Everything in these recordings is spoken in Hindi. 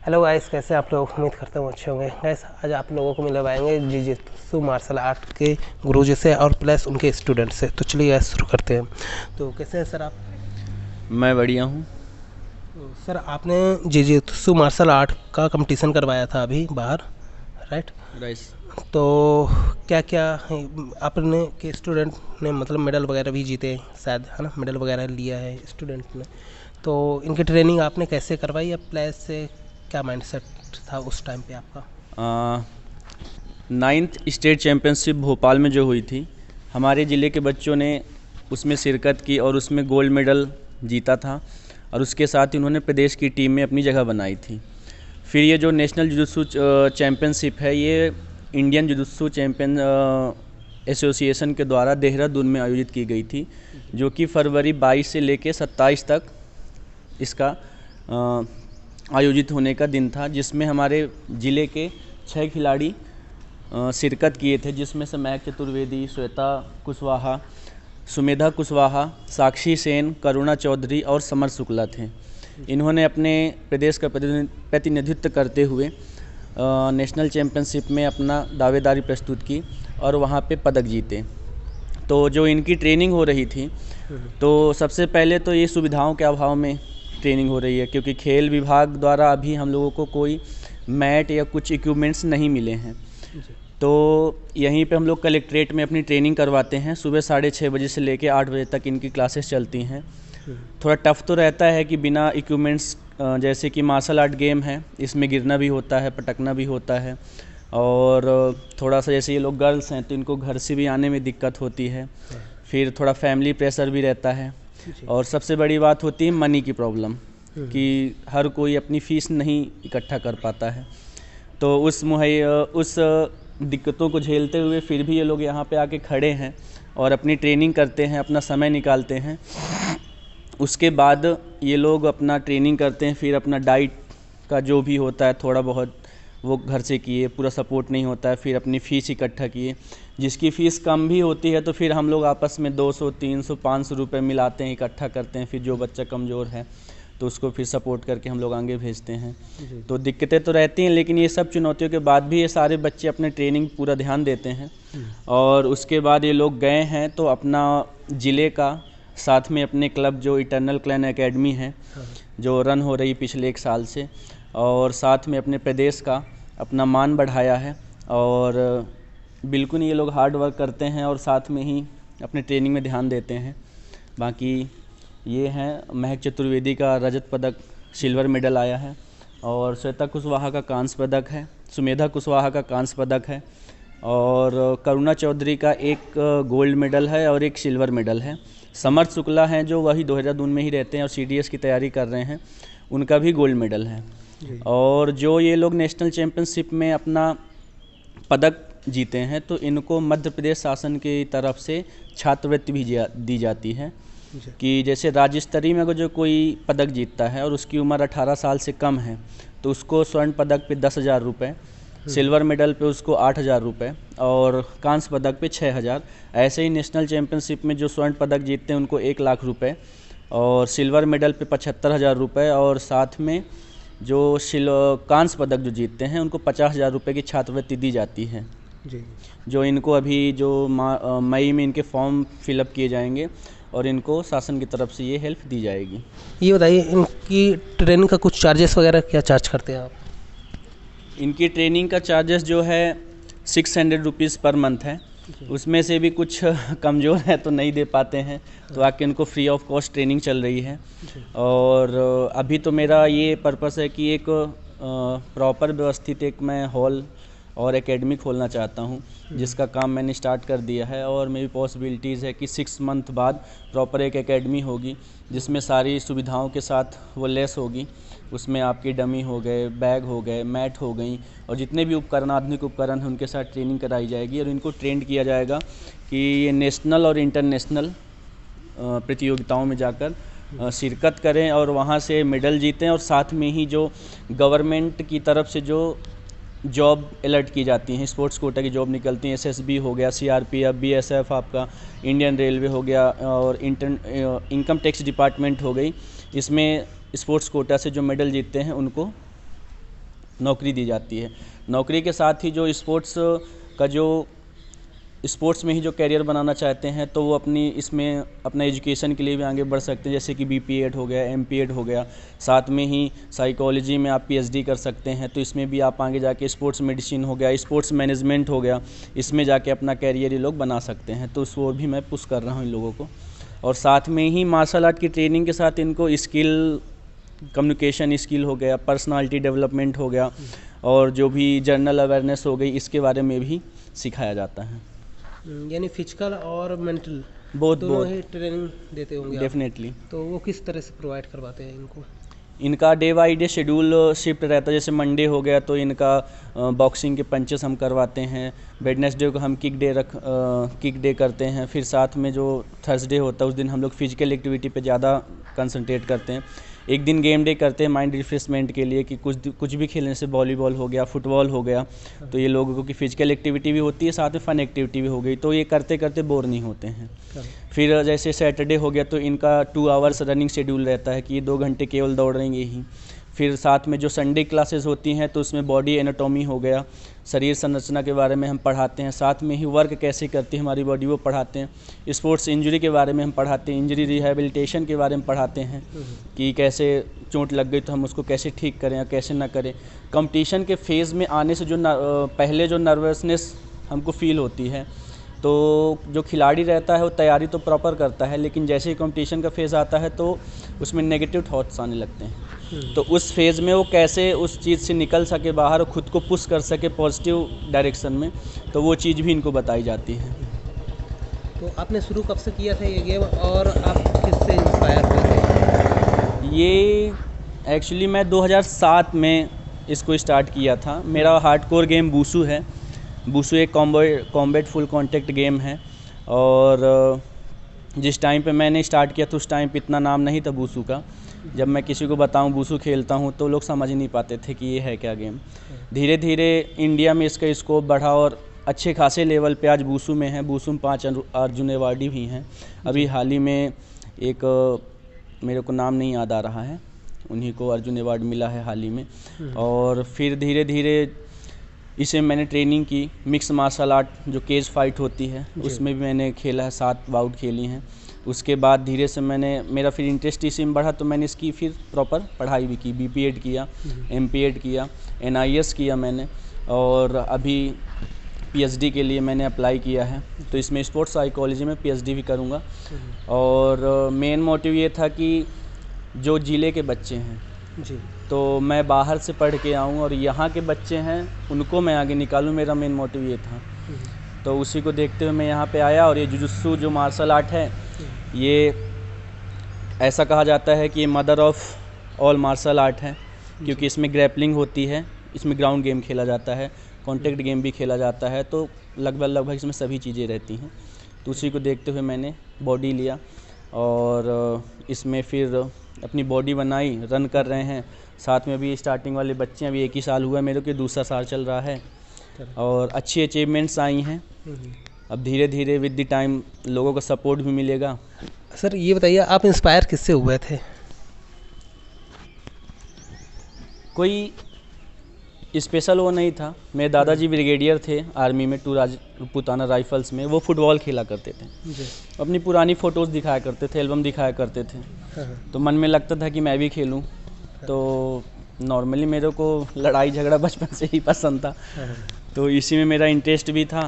हेलो गाइस, कैसे आप लोग? उम्मीद करता हूँ अच्छे होंगे। गाइस, आज आप लोगों को मिलवाएंगे जिजित्सु मार्शल आर्ट के गुरुजी से और प्लस उनके स्टूडेंट से। तो चलिए गाइस शुरू करते हैं। तो कैसे हैं सर आप? मैं बढ़िया हूँ। सर, आपने जिजित्सु मार्शल आर्ट का कंपटीशन करवाया था अभी बाहर, राइट? राइस। तो क्या क्या आपने के स्टूडेंट ने मतलब मेडल वगैरह भी जीते शायद, है ना? मेडल वगैरह लिया है स्टूडेंट ने। तो इनकी ट्रेनिंग आपने कैसे करवाई या प्लस से क्या माइंडसेट था उस टाइम पे आपका? 9th स्टेट चैम्पियनशिप भोपाल में जो हुई थी, हमारे ज़िले के बच्चों ने उसमें शिरकत की और उसमें गोल्ड मेडल जीता था। और उसके साथ ही उन्होंने प्रदेश की टीम में अपनी जगह बनाई थी। फिर ये जो नेशनल जुजुत्सु चैम्पियनशिप है, ये इंडियन जुजुत्सु चैम्पियन एसोसिएशन के द्वारा देहरादून में आयोजित की गई थी, जो कि फरवरी 22 से लेकर 27 तक इसका आयोजित होने का दिन था, जिसमें हमारे ज़िले के 6 खिलाड़ी शिरकत किए थे, जिसमें से महक चतुर्वेदी, श्वेता कुशवाहा, सुमेधा कुशवाहा, साक्षी सेन, करुणा चौधरी और समर शुक्ला थे। इन्होंने अपने प्रदेश का प्रतिनिधित्व करते हुए नेशनल चैम्पियनशिप में अपना दावेदारी प्रस्तुत की और वहाँ पे पदक जीते। तो जो इनकी ट्रेनिंग हो रही थी, तो सबसे पहले तो ये सुविधाओं के अभाव में ट्रेनिंग हो रही है, क्योंकि खेल विभाग द्वारा अभी हम लोगों को कोई मैट या कुछ इक्विपमेंट्स नहीं मिले हैं। तो यहीं पे हम लोग कलेक्ट्रेट में अपनी ट्रेनिंग करवाते हैं। सुबह 6:30 बजे से लेकर 8 बजे तक इनकी क्लासेस चलती हैं। थोड़ा टफ तो रहता है कि बिना इक्विपमेंट्स, जैसे कि मार्शल आर्ट गेम है, इसमें गिरना भी होता है, पटकना भी होता है। और थोड़ा सा जैसे ये लोग गर्ल्स हैं, तो इनको घर से भी आने में दिक्कत होती है। फिर थोड़ा फैमिली प्रेशर भी रहता है। और सबसे बड़ी बात होती है मनी की प्रॉब्लम, कि हर कोई अपनी फ़ीस नहीं इकट्ठा कर पाता है। तो उस दिक्कतों को झेलते हुए फिर भी ये लोग यहाँ पे आके खड़े हैं और अपनी ट्रेनिंग करते हैं, अपना समय निकालते हैं। उसके बाद ये लोग अपना ट्रेनिंग करते हैं, फिर अपना डाइट का जो भी होता है थोड़ा बहुत वो घर से किए, पूरा सपोर्ट नहीं होता है। फिर अपनी फ़ीस इकट्ठा किए, जिसकी फ़ीस कम भी होती है तो फिर हम लोग आपस में 200, 300, 500 रुपये मिलाते हैं, इकट्ठा करते हैं। फिर जो बच्चा कमज़ोर है तो उसको फिर सपोर्ट करके हम लोग आगे भेजते हैं। तो दिक्कतें तो रहती हैं, लेकिन ये सब चुनौतियों के बाद भी ये सारे बच्चे अपने ट्रेनिंग पूरा ध्यान देते हैं। और उसके बाद ये लोग गए हैं तो अपना ज़िले का, साथ में अपने क्लब जो इटर्नल क्लैन एकेडमी है, जो रन हो रही पिछले 1 साल से, और साथ में अपने प्रदेश का अपना मान बढ़ाया है। और बिल्कुल ये लोग हार्ड वर्क करते हैं और साथ में ही अपने ट्रेनिंग में ध्यान देते हैं। बाकी ये हैं, महक चतुर्वेदी का रजत पदक, सिल्वर मेडल आया है, और श्वेता कुशवाहा का कांस्य पदक है, सुमेधा कुशवाहा का कांस्य पदक है, और करुणा चौधरी का एक गोल्ड मेडल है और एक सिल्वर मेडल है। समर शुक्ला हैं जो वही देहरादून में ही रहते हैं और CDS की तैयारी कर रहे हैं, उनका भी गोल्ड मेडल है। और जो ये लोग नेशनल चैम्पियनशिप में अपना पदक जीते हैं, तो इनको मध्य प्रदेश शासन की तरफ से छात्रवृत्ति भी दी जाती है। कि जैसे राज्य स्तरीय में अगर जो कोई पदक जीतता है और उसकी उम्र 18 साल से कम है, तो उसको स्वर्ण पदक पे 10,000 रुपये, सिल्वर मेडल पे उसको 8,000 रुपये और कांस्य पदक पे 6,000। ऐसे ही नेशनल चैम्पियनशिप में जो स्वर्ण पदक जीतते हैं उनको 1,00,000 रुपये और सिल्वर मेडल पे 75,000 रुपये, और साथ में जो कांस्य पदक जो जीतते हैं उनको 50,000 रुपये की छात्रवृत्ति दी जाती है। जो इनको अभी जो मई में इनके फॉर्म फिलअप किए जाएंगे और इनको शासन की तरफ से ये हेल्प दी जाएगी। ये बताइए, इनकी ट्रेनिंग का कुछ चार्जेस वगैरह क्या चार्ज करते हैं आप? इनकी ट्रेनिंग का चार्जेस जो है 600 रुपीज़ पर मंथ है। उसमें से भी कुछ कमज़ोर है तो नहीं दे पाते हैं, तो आके उनको फ्री ऑफ कॉस्ट ट्रेनिंग चल रही है। और अभी तो मेरा ये पर्पस है कि एक प्रॉपर व्यवस्थित एक मैं हॉल और एकेडमी खोलना चाहता हूँ, जिसका काम मैंने स्टार्ट कर दिया है। और मेरी पॉसिबिलिटीज़ है कि 6 मंथ बाद प्रॉपर एक एकेडमी होगी, जिसमें सारी सुविधाओं के साथ वो लेस होगी। उसमें आपके डमी हो गए, बैग हो गए, मैट हो गई, और जितने भी उपकरण, आधुनिक उपकरण हैं, उनके साथ ट्रेनिंग कराई जाएगी। और इनको ट्रेंड किया जाएगा कि ये नेशनल और इंटरनेशनल प्रतियोगिताओं में जाकर शिरकत करें और वहाँ से मेडल जीतें। और साथ में ही जो गवर्नमेंट की तरफ से जो जॉब अलर्ट की जाती हैं, स्पोर्ट्स कोटा की जॉब निकलती हैं, SSB हो गया, CRPF, BSF, आपका इंडियन रेलवे हो गया, और इनकम टैक्स डिपार्टमेंट हो गई, इसमें स्पोर्ट्स कोटा से जो मेडल जीतते हैं उनको नौकरी दी जाती है। नौकरी के साथ ही जो स्पोर्ट्स में ही जो करियर बनाना चाहते हैं तो वो इसमें अपना एजुकेशन के लिए भी आगे बढ़ सकते हैं, जैसे कि BP.Ed हो गया, MP.Ed हो गया। साथ में ही साइकोलॉजी में आप PhD कर सकते हैं, तो इसमें भी आप आगे जाके स्पोर्ट्स मेडिसिन हो गया, स्पोर्ट्स मैनेजमेंट हो गया, इसमें जाके अपना करियर ये लोग बना सकते हैं। तो उसको भी मैं पुश कर रहा हूँ इन लोगों को। और साथ में ही मार्शल आर्ट की ट्रेनिंग के साथ इनको स्किल, कम्युनिकेशन स्किल हो गया, पर्सनालिटी डेवलपमेंट हो गया, और जो भी जनरल अवेयरनेस हो गई, इसके बारे में भी सिखाया जाता है। यानी फिजिकल और मेंटल दोनों ही ट्रेनिंग देते होंगे आप? डेफिनेटली। तो वो किस तरह से प्रोवाइड करवाते हैं इनको? इनका day by day schedule shift रहता है। जैसे मंडे हो गया तो इनका बॉक्सिंग के पंचेस हम करवाते हैं। वेडनेसडे को हम किक डे करते हैं। फिर साथ में जो थर्सडे होता है उस दिन हम लोग फिजिकल एक्टिविटी पे ज़्यादा कंसंट्रेट करते हैं। एक दिन गेम डे करते हैं माइंड रिफ्रेशमेंट के लिए, कि कुछ भी खेलने से, वॉलीबॉल हो गया, फुटबॉल हो गया, तो ये लोगों की फिजिकल एक्टिविटी भी होती है, साथ में फ़न एक्टिविटी भी हो गई, तो ये करते करते बोर नहीं होते हैं। फिर जैसे सैटरडे हो गया तो इनका 2 आवर्स रनिंग शेड्यूल रहता है कि ये 2 घंटे केवल दौड़ेंगे ही। फिर साथ में जो संडे क्लासेस होती हैं तो उसमें बॉडी एनाटॉमी हो गया, शरीर संरचना के बारे में हम पढ़ाते हैं। साथ में ही वर्क कैसे करती है हमारी बॉडी वो पढ़ाते हैं। स्पोर्ट्स इंजरी के बारे में हम पढ़ाते हैं, इंजरी रिहैबिलिटेशन के बारे में पढ़ाते हैं कि कैसे चोट लग गई तो हम उसको कैसे ठीक करें या कैसे ना करें। कंपटीशन के फेज़ में आने से पहले जो नर्वसनेस हमको फील होती है, तो जो खिलाड़ी रहता है वो तैयारी तो प्रॉपर करता है, लेकिन जैसे ही कंपटीशन का फेज़ आता है तो उसमें नेगेटिव थॉट्स आने लगते हैं। तो उस फेज़ में वो कैसे उस चीज़ से निकल सके बाहर और ख़ुद को पुश कर सके पॉजिटिव डायरेक्शन में, तो वो चीज़ भी इनको बताई जाती है। तो आपने शुरू कब से किया था ये गेम, और आप किससे इंस्पायर हुए थे? ये एक्चुअली मैं 2007 में इसको स्टार्ट किया था। मेरा हार्डकोर गेम वुशु है। वुशु एक कॉम्बैट फुल कॉन्टैक्ट गेम है, और जिस टाइम पे मैंने स्टार्ट किया था उस टाइम पे इतना नाम नहीं था वुशु का। जब मैं किसी को बताऊं वुशु खेलता हूं तो लोग समझ नहीं पाते थे कि ये है क्या गेम। धीरे धीरे इंडिया में इसका स्कोप बढ़ा और अच्छे खासे लेवल पे आज वुशु में है। वुशु में 5 अर्जुन अवार्डी भी हैं। अभी हाल ही में एक मेरे को नाम नहीं याद आ रहा है, उन्हीं को अर्जुन अवार्ड मिला है हाल ही में। और फिर धीरे धीरे इसे मैंने ट्रेनिंग की। मिक्स मार्शल आर्ट जो केज फाइट होती है उसमें भी मैंने खेला है, 7 बाउट खेली हैं। उसके बाद धीरे से मेरा फिर इंटरेस्ट इसी में बढ़ा, तो मैंने इसकी फिर प्रॉपर पढ़ाई भी की। BP.Ed किया, MP.Ed किया, NIS किया मैंने, और अभी PhD के लिए मैंने अप्लाई किया है। तो इसमें स्पोर्ट्स साइकोलॉजी में PhD भी करूँगा। और मेन मोटिव ये था कि जो ज़िले के बच्चे हैं जी, तो मैं बाहर से पढ़ के आऊँ और यहाँ के बच्चे हैं उनको मैं आगे निकालूँ, मेरा मेन मोटिव ये था। तो उसी को देखते हुए मैं यहाँ पे आया। और ये जुजुत्सु जो मार्शल आर्ट है, ये ऐसा कहा जाता है कि ये mother of all martial art है, क्योंकि इसमें ग्रैपलिंग होती है, इसमें ग्राउंड गेम खेला जाता है, कॉन्टैक्ट गेम भी खेला जाता है, तो लगभग इसमें सभी चीज़ें रहती हैं। तो उसी को देखते हुए मैंने बॉडी लिया और इसमें फिर अपनी बॉडी बनाई, रन कर रहे हैं। साथ में भी स्टार्टिंग वाले बच्चे, अभी 1 ही साल हुआ है मेरे को, दूसरा साल चल रहा है, और अच्छी अचीवमेंट्स आई हैं। अब धीरे धीरे विद द टाइम लोगों का सपोर्ट भी मिलेगा। सर ये बताइए, आप इंस्पायर किससे हुए थे? कोई स्पेशल वो नहीं था। मेरे दादाजी ब्रिगेडियर थे आर्मी में, 2 राजपुताना राइफल्स में। वो फुटबॉल खेला करते थे जी। अपनी पुरानी फ़ोटोज़ दिखाया करते थे, एल्बम दिखाया करते थे। तो मन में लगता था कि मैं भी खेलूं। तो नॉर्मली मेरे को लड़ाई झगड़ा बचपन से ही पसंद था, तो इसी में मेरा इंटरेस्ट भी था।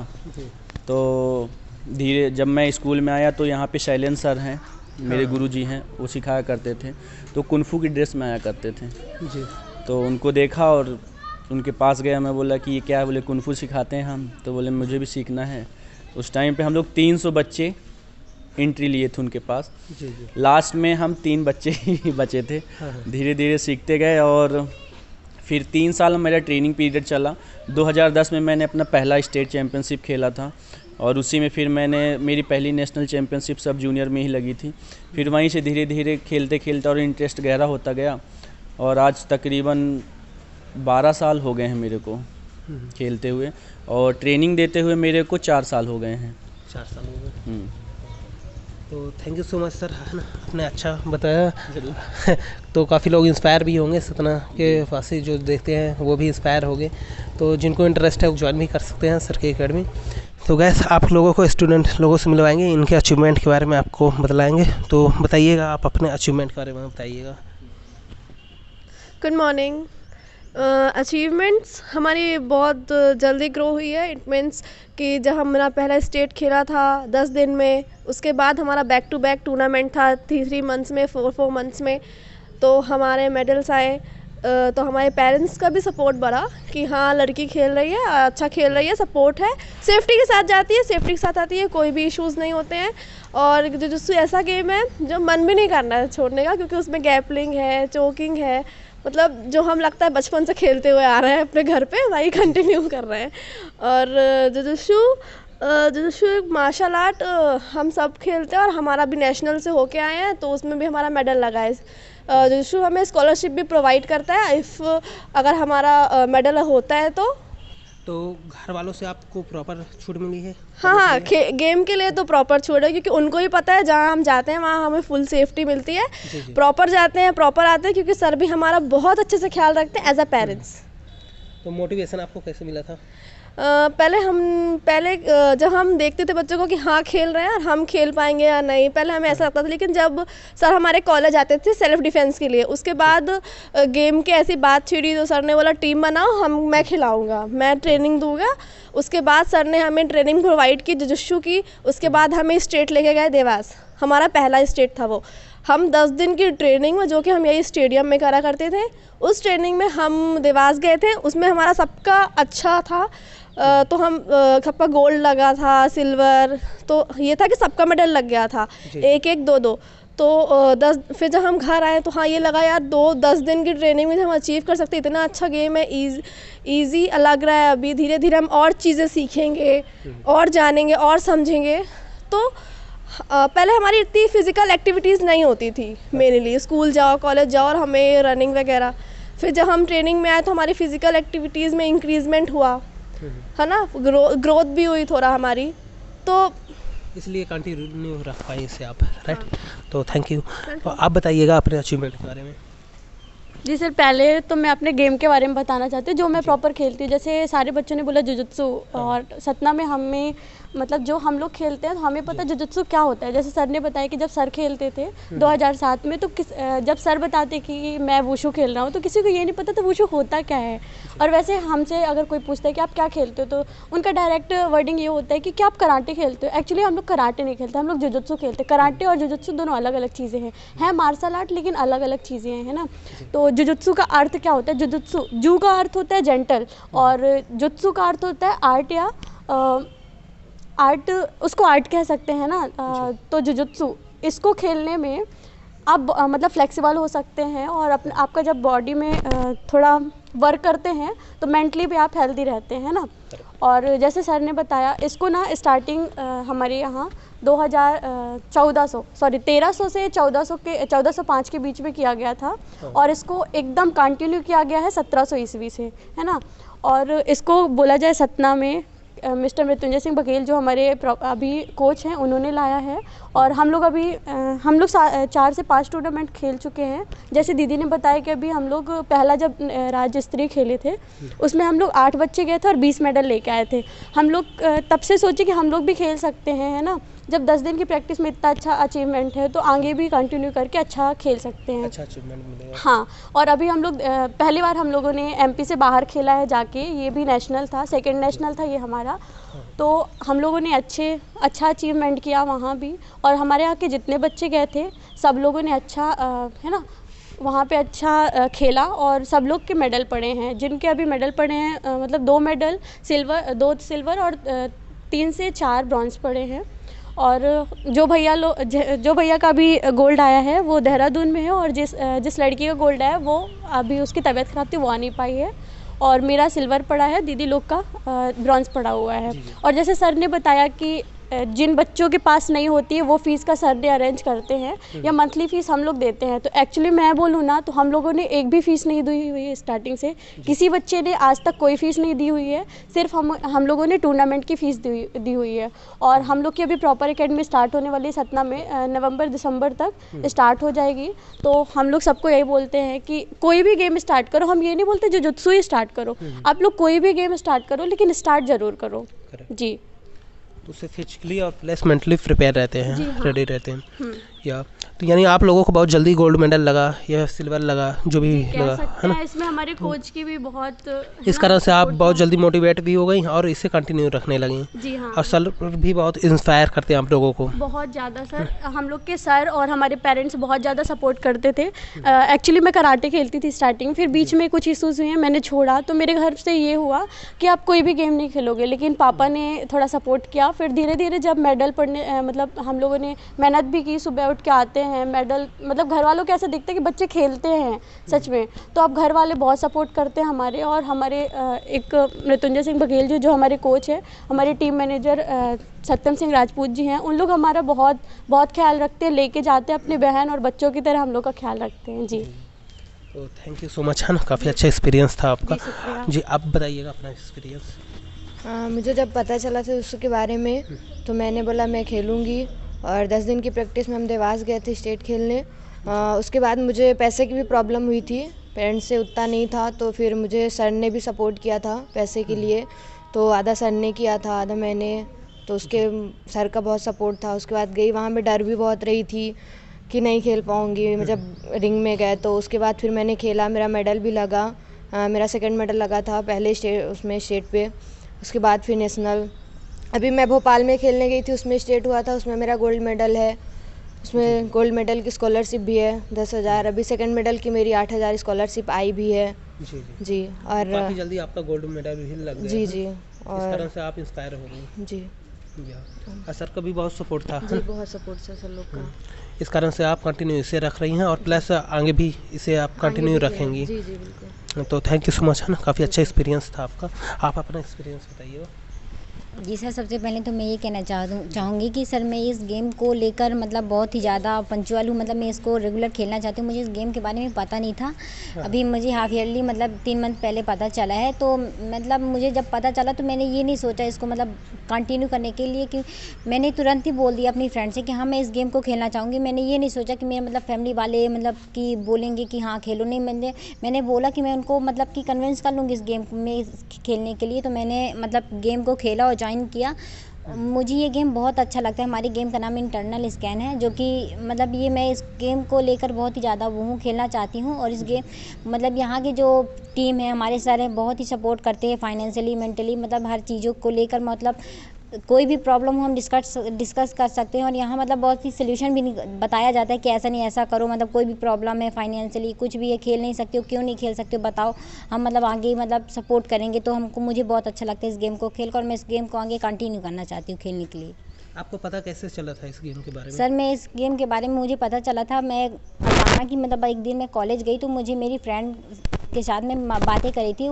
तो धीरे जब मैं स्कूल में आया तो यहाँ पे शैलेंद्र सर हैं, मेरे गुरुजी हैं, वो सिखाया करते थे। तो कुंफू की ड्रेस में आया करते थे जी। तो उनको देखा और उनके पास गया। मैं बोला कि ये क्या है? बोले कुंफू सिखाते हैं हम। तो बोले मुझे भी सीखना है। उस टाइम पे हम लोग 300 बच्चे एंट्री लिए थे उनके पास। जी जी। लास्ट में हम 3 बच्चे ही बचे थे। धीरे धीरे सीखते गए और फिर 3 साल मेरा ट्रेनिंग पीरियड चला। 2010 में मैंने अपना पहला स्टेट चैम्पियनशिप खेला था, और उसी में फिर मेरी पहली नेशनल चैम्पियनशिप सब जूनियर में ही लगी थी। फिर वहीं से धीरे धीरे खेलते खेलते और इंटरेस्ट गहरा होता गया, और आज तकरीबन 12 साल हो गए हैं मेरे को खेलते हुए, और ट्रेनिंग देते हुए मेरे को 4 साल हो गए हैं। 4 साल हो गए। तो thank you so much sir, है ना, आपने अच्छा बताया। तो काफ़ी लोग इंस्पायर भी होंगे सतना के वासी जो देखते हैं, वो भी इंस्पायर होंगे। तो जिनको इंटरेस्ट है वो ज्वाइन भी कर सकते हैं सर की एकेडमी। तो गैस आप लोगों को स्टूडेंट लोगों से मिलवाएंगे, इनके अचीवमेंट के बारे में आपको बतलाएंगे। तो बताइएगा, आप अपने अचीवमेंट के बारे में बताइएगा। Good morning. अचीवमेंट्स हमारी बहुत जल्दी ग्रो हुई है। इट मीन्स कि जब हमारा पहला स्टेट खेला था 10 दिन में, उसके बाद हमारा बैक टू बैक टूर्नामेंट था 3 मंथ्स में, 4 मंथ्स में, तो हमारे मेडल्स आए। तो हमारे पेरेंट्स का भी सपोर्ट बढ़ा कि हाँ लड़की खेल रही है, अच्छा खेल रही है, सपोर्ट है, सेफ्टी के साथ जाती है, सेफ्टी के साथ आती है, कोई भी इश्यूज़ नहीं होते हैं। और जुजुत्सु ऐसा गेम है जो मन भी नहीं करना है छोड़ने का, क्योंकि उसमें गैपलिंग है, चोकिंग है, मतलब जो हम लगता है बचपन से खेलते हुए आ रहे हैं अपने घर पे, वही कंटिन्यू कर रहे हैं। और जुजुत्सु एक मार्शल आर्ट हम सब खेलते हैं और हमारा भी नेशनल से होके आए हैं, तो उसमें भी हमारा मेडल लगा है। जुजुत्सु हमें स्कॉलरशिप भी प्रोवाइड करता है इफ़ अगर हमारा मेडल होता है तो घर वालों से आपको प्रॉपर छूट मिली है? हाँ, गेम के लिए तो प्रॉपर छूट है, क्योंकि उनको ही पता है जहाँ हम जाते हैं वहाँ हमें फुल सेफ्टी मिलती है। प्रॉपर जाते हैं, प्रॉपर आते हैं, क्योंकि सर भी हमारा बहुत अच्छे से ख्याल रखते हैं एज अ पेरेंट्स। तो मोटिवेशन आपको कैसे मिला था? पहले जब हम देखते थे बच्चों को कि हाँ खेल रहे हैं और हम खेल पाएंगे या नहीं, पहले हमें ऐसा लगता था। लेकिन जब सर हमारे कॉलेज आते थे सेल्फ डिफेंस के लिए, उसके बाद गेम के ऐसी बात छिड़ी तो सर ने बोला टीम बनाओ, मैं खिलाऊंगा, मैं ट्रेनिंग दूंगा। उसके बाद सर ने हमें ट्रेनिंग प्रोवाइड की जुजुत्सु की। उसके बाद हमें स्टेट लेके गए देवास, हमारा पहला स्टेट था वो। हम 10 दिन की ट्रेनिंग में, जो कि हम यही स्टेडियम में करा करते थे, उस ट्रेनिंग में हम देवास गए थे। उसमें हमारा सबका अच्छा था। तो हम सबका गोल्ड लगा था, सिल्वर, तो ये था कि सबका मेडल लग गया था, 1-1, 2-2। तो फिर जब हम घर आए तो हाँ ये लगा यार 10 दिन की ट्रेनिंग में हम अचीव कर सकते, इतना अच्छा गेम है, ईजी लग रहा है। अभी धीरे धीरे हम और चीज़ें सीखेंगे और जानेंगे और समझेंगे। तो पहले हमारी इतनी फिज़िकल एक्टिविटीज़ नहीं होती थी, मेनली स्कूल जाओ, कॉलेज जाओ और हमें रनिंग वगैरह। फिर जब हम ट्रेनिंग में आए तो हमारी फ़िज़िकल एक्टिविटीज़ में इंक्रीज़मेंट हुआ, है ना, ग्रोथ भी हुई थोड़ा हमारी, तो इसलिए कंटिन्यू रख पाए इसे आप, राइट। तो थैंक यू। तो आप बताइएगा अपने अचीवमेंट के बारे में। जी सर, पहले तो मैं अपने गेम के बारे में बताना चाहती हूँ जो मैं प्रॉपर खेलती हूँ। जैसे सारे बच्चों ने बोला जुजुत्सु, और सतना में हमें मतलब जो हम लोग खेलते हैं तो हमें पता जुजुत्सु क्या होता है। जैसे सर ने बताया कि जब सर खेलते थे 2007 में, तो जब सर बताते कि मैं वुशु खेल रहा हूँ तो किसी को ये नहीं पता था वुशु होता क्या है। और वैसे हमसे अगर कोई पूछता है कि आप क्या खेलते हो, तो उनका डायरेक्ट वर्डिंग ये होता है कि क्या आप कराटे खेलते हो। एक्चुअली हम लोग कराटे नहीं खेलते, हम लोग जुजुत्सु खेलते हैं। कराटे और जुजुत्सु दोनों अलग अलग चीज़ें हैं मार्शल आर्ट, लेकिन अलग अलग चीज़ें हैं, है ना। तो जुजुत्सु का अर्थ क्या होता है? जुजुत्सु, जू का अर्थ होता है जेंटल, और जुत्सु का अर्थ होता है आर्ट, या आर्ट, उसको आर्ट कह सकते हैं ना। तो जुजुत्सु, इसको खेलने में आप मतलब फ्लेक्सिबल हो सकते हैं, और आपका जब बॉडी में थोड़ा वर्क करते हैं तो मेंटली भी आप हेल्दी रहते हैं ना। और जैसे सर ने बताया, इसको ना स्टार्टिंग हमारे यहाँ 1300 से 1405 के बीच में किया गया था, और इसको एकदम कंटिन्यू किया गया है 1700 ईस्वी से, है ना। और इसको बोला जाए सतना में मिस्टर मृत्युंजय सिंह बघेल जो हमारे अभी कोच हैं, उन्होंने लाया है। और हम लोग 4 से 5 टूर्नामेंट खेल चुके हैं। जैसे दीदी ने बताया कि अभी हम लोग पहला जब राज्य स्तरीय खेले थे उसमें हम लोग 8 बच्चे गए थे और 20 मेडल लेके आए थे। हम लोग तब से सोचे कि हम लोग भी खेल सकते हैं, है ना। जब 10 दिन की प्रैक्टिस में इतना अच्छा अचीवमेंट है तो आगे भी कंटिन्यू करके अच्छा खेल सकते हैं, अच्छा अचीवमेंट मिलेगा। हाँ। और अभी हम लोग पहली बार हम लोगों ने एमपी से बाहर खेला है जाके, ये भी नेशनल था, सेकंड नेशनल था ये हमारा। तो हम लोगों ने अच्छा अचीवमेंट किया वहाँ भी। और हमारे यहाँ के जितने बच्चे गए थे सब लोगों ने अच्छा है ना, वहाँ पे अच्छा खेला, और सब लोग के मेडल पड़े हैं। जिनके अभी मेडल पड़े हैं मतलब 2 मेडल सिल्वर, 2 सिल्वर और 3 से 4 ब्रॉन्ज पड़े हैं। और जो भैया का भी गोल्ड आया है वो देहरादून में है, और जिस लड़की का गोल्ड आया वो अभी उसकी तबीयत ख़राब थी, वो आ नहीं पाई है। और मेरा सिल्वर पड़ा है, दीदी लोग का ब्रॉन्ज पड़ा हुआ है। और जैसे सर ने बताया कि जिन बच्चों के पास नहीं होती है वो फ़ीस का सर ने अरेंज करते हैं या मंथली फ़ीस हम लोग देते हैं। तो एक्चुअली मैं बोलूँ ना तो हम लोगों ने एक भी फ़ीस नहीं दी हुई है स्टार्टिंग से, किसी बच्चे ने आज तक कोई फ़ीस नहीं दी हुई है। सिर्फ हम लोगों ने टूर्नामेंट की फ़ीस दी हुई है। और हम लोग की अभी प्रॉपर एकेडमी स्टार्ट होने वाली है सतना में, नवंबर दिसंबर तक स्टार्ट हो जाएगी। तो हम लोग सबको यही बोलते हैं कि कोई भी गेम स्टार्ट करो, हम ये नहीं बोलते जुजुत्सु ही स्टार्ट करो, आप लोग कोई भी गेम स्टार्ट करो लेकिन स्टार्ट ज़रूर करो। जी, तो उससे फिजिकली और प्लस मेंटली प्रिपेयर रहते हैं, जी हाँ। रेडी रहते हैं। या तो यानी आप लोगों को बहुत जल्दी गोल्ड मेडल लगा या सिल्वर लगा, जो भी कह लगा, सकते है ना? हैं इसमें हमारे कोच की भी बहुत इस कारण से आप बहुत जल्दी मोटिवेट भी हो गई और इसे कंटिन्यू रखने लगी। जी हाँ, और सर भी बहुत इंस्पायर करते हैं आप लोगों को। बहुत ज़्यादा सर, हम लोग के सर और हमारे पेरेंट्स बहुत ज़्यादा सपोर्ट करते थे। एक्चुअली मैं कराटे खेलती थी स्टार्टिंग, फिर बीच में कुछ इश्यूज़ हुए, मैंने छोड़ा। तो मेरे घर से ये हुआ कि आप कोई भी गेम नहीं खेलोगे, लेकिन पापा ने थोड़ा सपोर्ट किया। फिर धीरे धीरे जब मेडल पढ़ने मतलब हम लोगों ने मेहनत भी की, सुबह उठ के आते हैं मेडल, मतलब घर वालों को ऐसा दिखता है कि बच्चे खेलते हैं सच में। तो अब घर वाले बहुत सपोर्ट करते हैं हमारे। और हमारे एक मृत्युंजय सिंह बघेल जो हमारे कोच है, हमारे टीम मैनेजर सत्यम सिंह राजपूत जी हैं, उन लोग हमारा बहुत बहुत ख्याल रखते हैं, लेके जाते हैं अपने बहन और बच्चों की तरह हम लोग का ख्याल रखते हैं। जी, तो थैंक यू सो मच, है ना? काफ़ी अच्छा एक्सपीरियंस था आपका। जी, शुक्रिया। जी, आप बताइएगा अपना एक्सपीरियंस। मुझे जब पता चला था उसके बारे में तो मैंने बोला मैं खेलूँगी। और 10 दिन की प्रैक्टिस में हम देवास गए थे स्टेट खेलने। उसके बाद मुझे पैसे की भी प्रॉब्लम हुई थी, पेरेंट्स से उतना नहीं था, तो फिर मुझे सर ने भी सपोर्ट किया था पैसे के लिए। तो आधा सर ने किया था, आधा मैंने। तो उसके सर का बहुत सपोर्ट था। उसके बाद गई, वहाँ पे डर भी बहुत रही थी कि नहीं खेल पाऊँगी। जब रिंग में गए तो उसके बाद फिर मैंने खेला, मेरा मेडल भी लगा। मेरा सेकंड मेडल लगा था पहले स्टेट पे। उसके बाद फिर नेशनल, अभी मैं भोपाल में खेलने गई थी, उसमें स्टेट हुआ था, उसमें मेरा गोल्ड मेडल है। उसमें गोल्ड मेडल की स्कॉलरशिप भी है 10,000। अभी सेकंड मेडल की मेरी 8,000 स्कॉलरशिप आई भी है। जी जी, जी, और काफ़ी जल्दी आपका गोल्ड मेडल भी लग गया। जी जी, इस और कारण से आप इंस्पायर हो गई। जी या और सर का भी बहुत सपोर्ट था, जी, बहुत सपोर्ट है सर लोग का। इस कारण से आप कंटिन्यू इसे रख रही हैं और प्लस आगे भी इसे आप कंटिन्यू आगे भी है। रखेंगी। जी जी, बिल्कुल। तो थैंक यू सो मच, है ना? काफ़ी अच्छा एक्सपीरियंस था आपका। आप अपना एक्सपीरियंस बताइए। जी सर, सबसे पहले तो मैं ये कहना चाहूँगी कि सर मैं इस गेम को लेकर मतलब बहुत ही ज़्यादा पंचुअल हूँ। मतलब मैं इसको रेगुलर खेलना चाहती हूँ। मुझे इस गेम के बारे में पता नहीं था, अभी मुझे हाफ ईयरली मतलब 3 मंथ पहले पता चला है। तो मतलब मुझे जब पता चला तो मैंने ये नहीं सोचा इसको मतलब कंटिन्यू करने के लिए, कि मैंने तुरंत ही बोल दिया अपनी फ्रेंड से कि हाँ मैं इस गेम को खेलना चाहूँगी। मैंने ये नहीं सोचा कि मेरे मतलब फैमिली वाले मतलब कि बोलेंगे कि हाँ खेलो, नहीं। मैंने बोला कि मैं उनको मतलब कि कन्विंस कर लूँगी इस गेम में खेलने के लिए। तो मैंने मतलब गेम को खेला और ज्वाइन किया। मुझे ये गेम बहुत अच्छा लगता है। हमारे गेम का नाम इंटरनल स्कैन है, जो कि मतलब ये मैं इस गेम को लेकर बहुत ही ज़्यादा वो हूँ, खेलना चाहती हूँ। और इस गेम मतलब यहाँ की जो टीम है, हमारे सर हैं, बहुत ही सपोर्ट करते हैं फाइनेंशियली, मेंटली, मतलब हर चीज़ों को लेकर। मतलब कोई भी प्रॉब्लम हो हम डिस्कस कर सकते हैं। और यहाँ मतलब बहुत ही सोल्यूशन भी बताया जाता है कि ऐसा नहीं ऐसा करो, मतलब कोई भी प्रॉब्लम है फाइनेंशियली कुछ भी है, खेल नहीं सकते हो, क्यों नहीं खेल सकते हो बताओ, हम मतलब आगे मतलब सपोर्ट करेंगे। तो मुझे बहुत अच्छा लगता है इस गेम को खेलकर, और मैं इस गेम को आगे कंटिन्यू करना चाहती हूँ खेलने के लिए। आपको पता कैसे चला था इस गेम के बारे में? सर मैं इस गेम के बारे में मुझे पता चला था, मैं अचानक ही मतलब एक दिन मैं कॉलेज गई तो मुझे मेरी फ्रेंड के साथ में बातें करी थी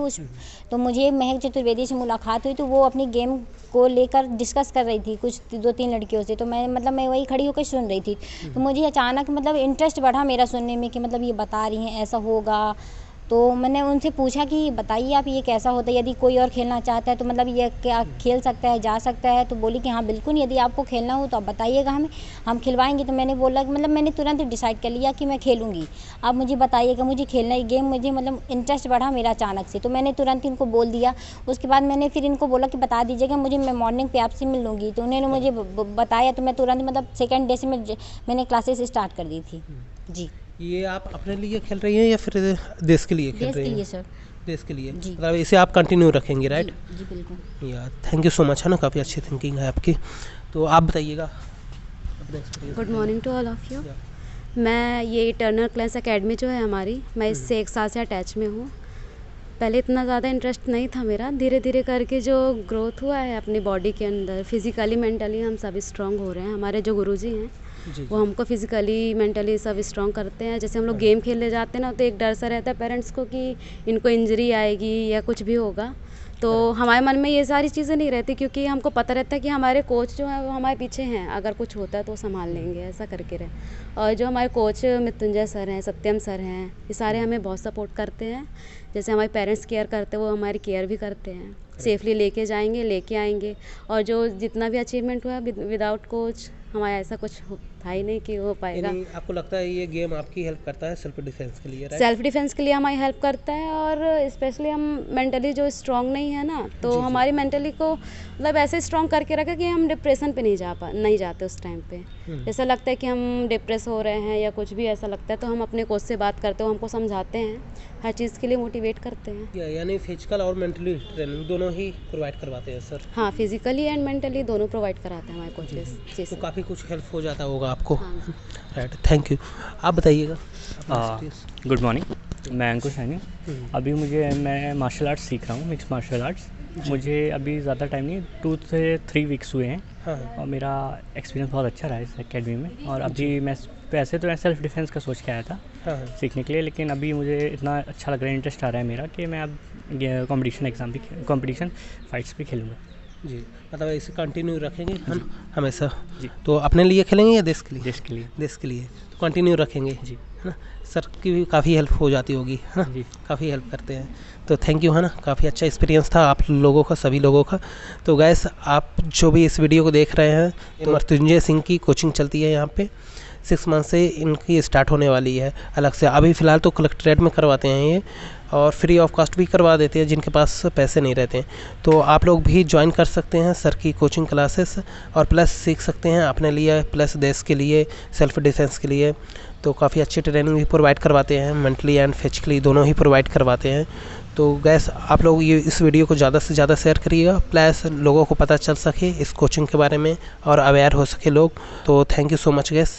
तो मुझे महक चतुर्वेदी से मुलाकात हुई। तो वो अपनी गेम को लेकर डिस्कस कर रही थी कुछ 2-3 लड़कियों से। तो मैं वही खड़ी होकर सुन रही थी। तो मुझे अचानक मतलब इंटरेस्ट बढ़ा मेरा सुनने में कि मतलब ये बता रही हैं ऐसा होगा। तो मैंने उनसे पूछा कि बताइए आप ये कैसा होता है, यदि कोई और खेलना चाहता है तो मतलब ये क्या खेल सकता है, जा सकता है? तो बोली कि हाँ बिल्कुल, यदि आपको खेलना हो तो आप बताइएगा हमें, हम खिलवाएंगे। तो मैंने बोला कि मतलब मैंने तुरंत डिसाइड कर लिया कि मैं खेलूँगी, आप मुझे बताइएगा, मुझे खेलना है गेम। मुझे मतलब इंटरेस्ट बढ़ा मेरा अचानक से, तो मैंने तुरंत इनको बोल दिया। उसके बाद मैंने फिर इनको बोला कि बता दीजिएगा मुझे, मैं मॉर्निंग पे आपसे मिल लूँगी। तो उन्होंने मुझे बताया, तो मैं तुरंत मतलब सेकेंड डे से मैंने क्लासेस स्टार्ट कर दी थी। जी, ये आप अपने लिए खेल रही हैं या फिर देश के लिए खेल देश रही के हैं? लिए सर। देश के लिए, जी। मतलब इसे आप कंटिन्यू रखेंगे, राइट? जी, जी बिल्कुल। या थैंक यू सो मच, है ना? काफ़ी अच्छी थिंकिंग है आपकी। तो आप बताइएगा अपना experience. Good morning to all of you. या। मैं ये इटर्नल क्लास एकेडमी जो है हमारी, मैं इससे 1 साल से अटैच में हूँ। पहले इतना ज़्यादा इंटरेस्ट नहीं था मेरा, धीरे धीरे करके जो ग्रोथ हुआ है अपनी बॉडी के अंदर, फिज़िकली मेंटली हम सब स्ट्रांग हो रहे हैं। हमारे जो गुरुजी हैं जी, वो हमको फिज़िकली मेंटली सब स्ट्रांग करते हैं। जैसे हम लोग गेम खेलने जाते हैं ना, तो एक डर सा रहता है पेरेंट्स को कि इनको इंजरी आएगी या कुछ भी होगा, तो हमारे मन में ये सारी चीज़ें नहीं रहती, क्योंकि हमको पता रहता है कि हमारे कोच जो हैं वो हमारे पीछे हैं, अगर कुछ होता है तो संभाल लेंगे, ऐसा करके रहे। और जो हमारे कोच मृत्युंजय सर हैं, सत्यम सर हैं, ये सारे हमें बहुत सपोर्ट करते हैं। जैसे हमारे पेरेंट्स केयर करते हैं वो हमारी केयर भी करते हैं, सेफली लेके जाएंगे, लेके आएंगे। और जो जितना भी अचीवमेंट हुआ विदाउट कोच हमारा ऐसा कुछ था ही नहीं कि हो पाएगा। आपको लगता है ये गेम आपकी हेल्प करता है सेल्फ डिफेंस के लिए, राइट? सेल्फ डिफेंस के लिए हमारी हेल्प करता है, और स्पेशली हम मेंटली जो स्ट्रांग नहीं है ना, तो हमारी मेंटली को मतलब ऐसे स्ट्रांग करके रखा कि हम डिप्रेशन पे नहीं जाते उस टाइम पे। जैसा लगता है कि हम डिप्रेस हो रहे हैं या कुछ भी ऐसा लगता है तो हम अपने कोच से बात करते हैं, हमको समझाते हैं, हर चीज़ के लिए मोटिवेट करते हैं। यानी फिजिकल और मेंटली ट्रेनिंग दोनों ही प्रोवाइड करवाते हैं सर? हाँ, फिजिकली एंड मेंटली दोनों प्रोवाइड कराते हैं हमारे कोचेस। तो काफ़ी कुछ हेल्प हो जाता होगा आपको। Right, thank you. आप बताइएगा। गुड मॉर्निंग, मैं अंकुश सैनी। अभी मैं मार्शल आर्ट्स सीख रहा हूँ, मिक्स मार्शल आर्ट्स। मुझे अभी ज़्यादा टाइम नहीं, 2 से 3 वीक्स हुए हैं। और मेरा एक्सपीरियंस बहुत अच्छा रहा इस एकेडमी में। और अभी मैं वैसे तो मैं सेल्फ डिफेंस का सोच के आया था सीखने के लिए, लेकिन अभी मुझे इतना अच्छा लग रहा है, इंटरेस्ट आ रहा है मेरा कि मैं अब कंपटीशन फाइट्स भी खेलूँगा। जी, मतलब इसे कंटिन्यू रखेंगे हमेशा जी? तो अपने लिए खेलेंगे या देश के लिए? देश के लिए तो कंटिन्यू रखेंगे जी, है ना? सर की भी काफ़ी हेल्प हो जाती होगी, है ना जी? काफ़ी हेल्प करते हैं, तो थैंक यू, है ना? काफ़ी अच्छा एक्सपीरियंस था आप लोगों का, सभी लोगों का। तो गैस, आप जो भी इस वीडियो को देख रहे हैं, मृत्युंजय सिंह की कोचिंग चलती है यहाँ पे, 6 मंथ से इनकी स्टार्ट होने वाली है अलग से। अभी फ़िलहाल तो कलेक्ट्रेट में करवाते हैं ये, और फ्री ऑफ कॉस्ट भी करवा देते हैं जिनके पास पैसे नहीं रहते हैं। तो आप लोग भी ज्वाइन कर सकते हैं सर की कोचिंग क्लासेस, और प्लस सीख सकते हैं अपने लिए, प्लस देश के लिए, सेल्फ डिफेंस के लिए। तो काफ़ी अच्छी ट्रेनिंग भी प्रोवाइड करवाते हैं, मेंटली एंड फिजिकली दोनों ही प्रोवाइड करवाते हैं। तो गैस, आप लोग ये इस वीडियो को ज़्यादा से ज़्यादा शेयर करिएगा, प्लस लोगों को पता चल सके इस कोचिंग के बारे में और अवेयर हो सके लोग। तो thank you so much gas.